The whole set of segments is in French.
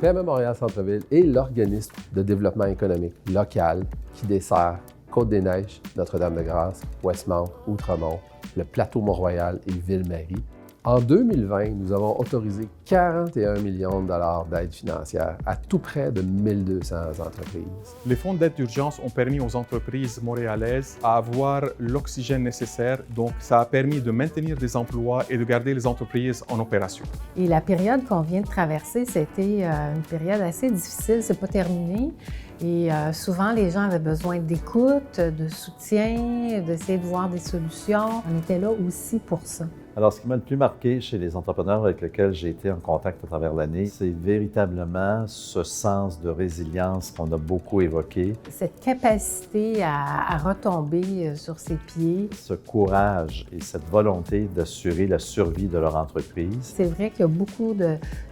PME Montréal Centre-Ville est l'organisme de développement économique local qui dessert Côte-des-Neiges, Notre-Dame-de-Grâce, Westmount, Outremont, le plateau Mont-Royal et Ville-Marie. En 2020, nous avons autorisé 41 millions de dollars d'aide financière à tout près de 1200 entreprises. Les fonds d'aide d'urgence ont permis aux entreprises montréalaises à avoir l'oxygène nécessaire, donc ça a permis de maintenir des emplois et de garder les entreprises en opération. Et la période qu'on vient de traverser, c'était une période assez difficile, c'est pas terminé. Et souvent, les gens avaient besoin d'écoute, de soutien, d'essayer de voir des solutions. On était là aussi pour ça. Alors, ce qui m'a le plus marqué chez les entrepreneurs avec lesquels j'ai été en contact à travers l'année, c'est véritablement ce sens de résilience qu'on a beaucoup évoqué. Cette capacité à retomber sur ses pieds. Ce courage et cette volonté d'assurer la survie de leur entreprise. C'est vrai qu'il y a beaucoup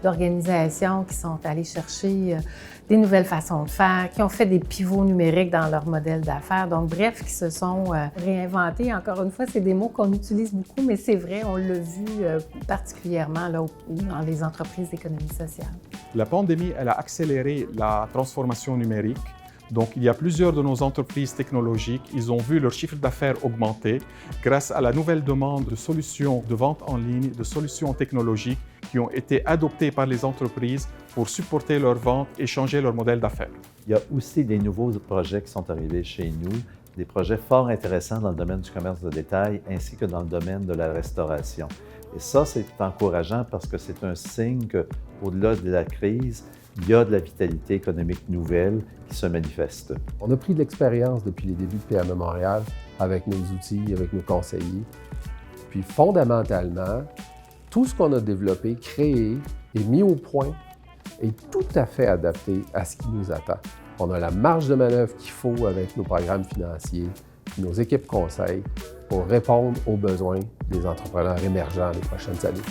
d'organisations qui sont allées chercher des nouvelles façons de faire, qui ont fait des pivots numériques dans leur modèle d'affaires. Donc, bref, qui se sont réinventés. Encore une fois, c'est des mots qu'on utilise beaucoup, mais c'est vrai, on l'a vu particulièrement là, dans les entreprises d'économie sociale. La pandémie, elle a accéléré la transformation numérique. Donc, il y a plusieurs de nos entreprises technologiques, ils ont vu leur chiffre d'affaires augmenter grâce à la nouvelle demande de solutions de vente en ligne, de solutions technologiques qui ont été adoptées par les entreprises pour supporter leurs ventes et changer leur modèle d'affaires. Il y a aussi des nouveaux projets qui sont arrivés chez nous, des projets fort intéressants dans le domaine du commerce de détail ainsi que dans le domaine de la restauration. Et ça, c'est encourageant parce que c'est un signe qu'au-delà de la crise, il y a de la vitalité économique nouvelle qui se manifeste. On a pris de l'expérience depuis les débuts de PME Montréal avec nos outils, avec nos conseillers. Puis fondamentalement, tout ce qu'on a développé, créé et mis au point est tout à fait adapté à ce qui nous attend. On a la marge de manœuvre qu'il faut avec nos programmes financiers, nos équipes conseils pour répondre aux besoins des entrepreneurs émergents des prochaines années.